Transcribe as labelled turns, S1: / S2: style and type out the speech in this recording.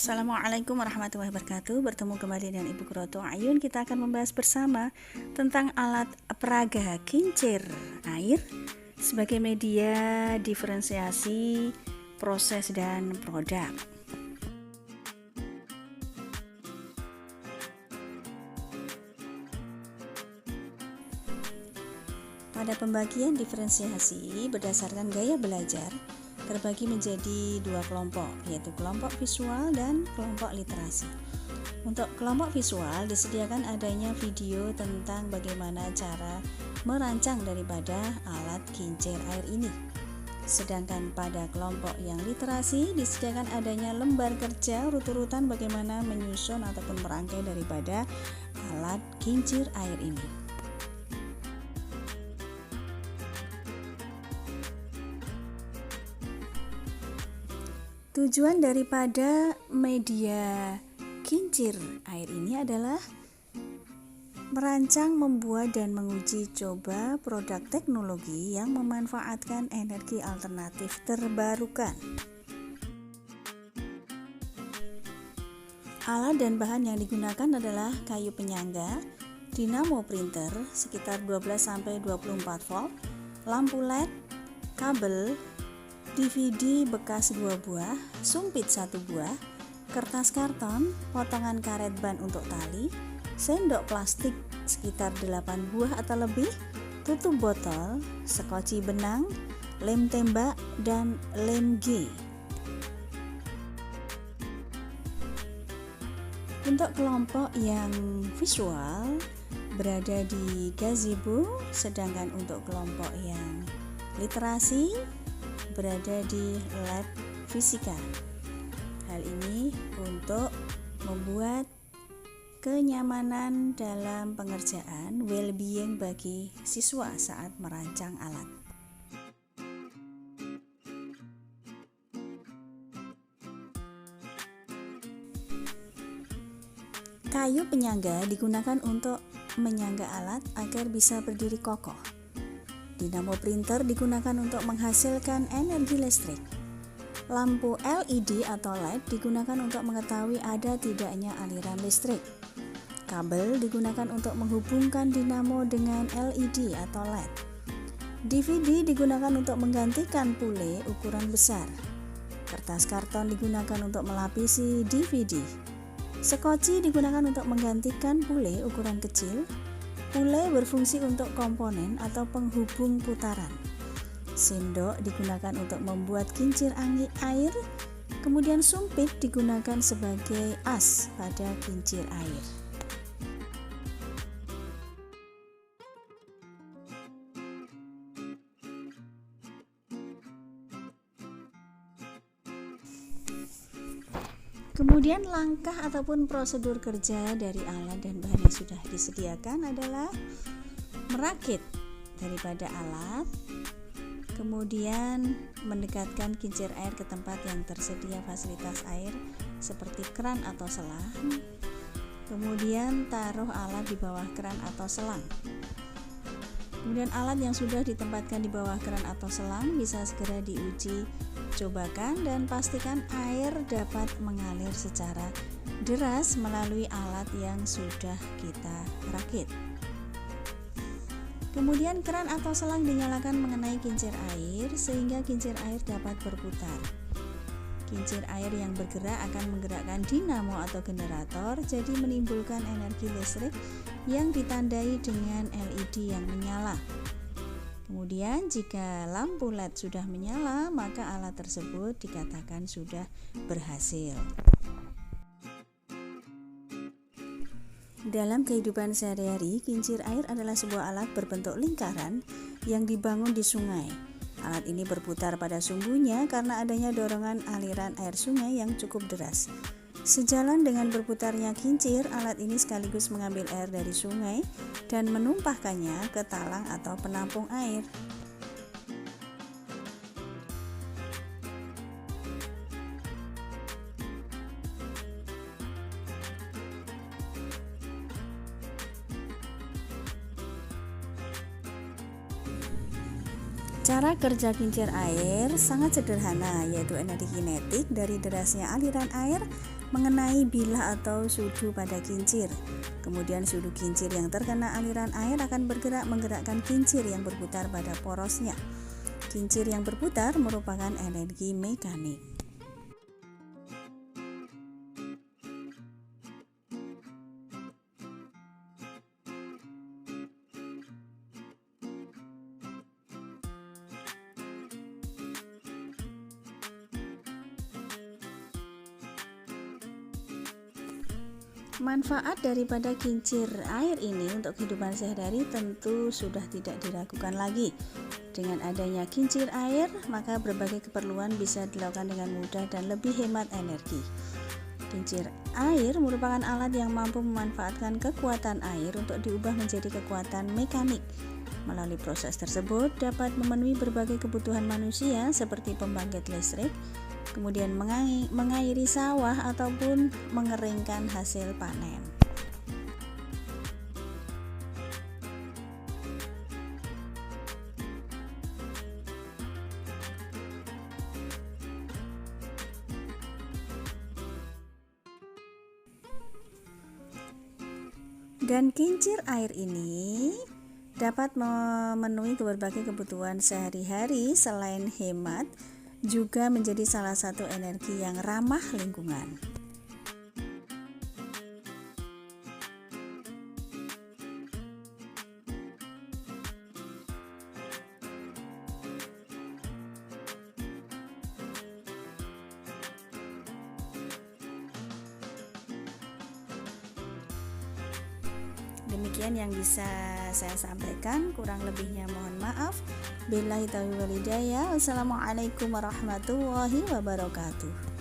S1: Assalamualaikum warahmatullahi wabarakatuh. Bertemu kembali dengan Ibu Kuroto Ayun. Kita akan membahas bersama tentang alat peraga kincir air sebagai media diferensiasi proses dan produk. Pada pembagian diferensiasi berdasarkan gaya belajar terbagi menjadi dua kelompok, yaitu kelompok visual dan kelompok literasi. Untuk kelompok visual disediakan adanya video tentang bagaimana cara merancang daripada alat kincir air ini. Sedangkan pada kelompok yang literasi disediakan adanya lembar kerja urut-urutan bagaimana menyusun ataupun merangkai daripada alat kincir air ini. Tujuan daripada media kincir air ini adalah merancang, membuat, dan menguji coba produk teknologi yang memanfaatkan energi alternatif terbarukan. Alat dan bahan yang digunakan adalah kayu penyangga, dinamo printer sekitar 12-24 volt, lampu LED, kabel, DVD bekas 2 buah, sumpit 1 buah, kertas karton, potongan karet ban untuk tali, sendok plastik sekitar 8 buah atau lebih, tutup botol, sekoci benang, lem tembak, dan lem G. Untuk kelompok yang visual berada di gazebo, sedangkan untuk kelompok yang literasi berada di lab fisika. Hal ini untuk membuat kenyamanan dalam pengerjaan, well-being bagi siswa saat merancang alat. Kayu penyangga digunakan untuk menyangga alat agar bisa berdiri kokoh. Dinamo printer digunakan untuk menghasilkan energi listrik. Lampu LED atau LED digunakan untuk mengetahui ada tidaknya aliran listrik. Kabel digunakan untuk menghubungkan dinamo dengan LED atau LED. DVD digunakan untuk menggantikan pule ukuran besar. Kertas karton digunakan untuk melapisi DVD. Sekoci digunakan untuk menggantikan pule ukuran kecil. Pule berfungsi untuk komponen atau penghubung putaran. Sendok digunakan untuk membuat kincir angin air. Kemudian sumpit digunakan sebagai as pada kincir air. Kemudian langkah ataupun prosedur kerja dari alat dan bahan yang sudah disediakan adalah merakit daripada alat, kemudian mendekatkan kincir air ke tempat yang tersedia fasilitas air seperti keran atau selang, kemudian taruh alat di bawah keran atau selang. Kemudian alat yang sudah ditempatkan di bawah keran atau selang bisa segera diuji cobakan dan pastikan air dapat mengalir secara deras melalui alat yang sudah kita rakit. Kemudian keran atau selang dinyalakan mengenai kincir air sehingga kincir air dapat berputar. Kincir air yang bergerak akan menggerakkan dinamo atau generator, jadi menimbulkan energi listrik yang ditandai dengan LED yang menyala. Kemudian jika lampu LED sudah menyala, maka alat tersebut dikatakan sudah berhasil. Dalam kehidupan sehari-hari, kincir air adalah sebuah alat berbentuk lingkaran yang dibangun di sungai. Alat ini berputar pada sumbunya karena adanya dorongan aliran air sungai yang cukup deras. Sejalan dengan berputarnya kincir, alat ini sekaligus mengambil air dari sungai dan menumpahkannya ke talang atau penampung air. Cara kerja kincir air sangat sederhana, yaitu energi kinetik dari derasnya aliran air mengenai bilah atau sudu pada kincir. Kemudian sudu kincir yang terkena aliran air akan bergerak menggerakkan kincir yang berputar pada porosnya. Kincir yang berputar merupakan energi mekanik. Manfaat daripada kincir air ini untuk kehidupan sehari-hari tentu sudah tidak diragukan lagi. Dengan adanya kincir air, maka berbagai keperluan bisa dilakukan dengan mudah dan lebih hemat energi. Kincir air merupakan alat yang mampu memanfaatkan kekuatan air untuk diubah menjadi kekuatan mekanik. Melalui proses tersebut dapat memenuhi berbagai kebutuhan manusia seperti pembangkit listrik, kemudian mengairi sawah ataupun mengeringkan hasil panen. Dan kincir air ini dapat memenuhi berbagai kebutuhan sehari-hari. Selain hemat, juga menjadi salah satu energi yang ramah lingkungan. Demikian yang bisa saya sampaikan, kurang lebihnya mohon maaf. Billahi taufiq wal hidayah. Wassalamualaikum warahmatullahi wabarakatuh.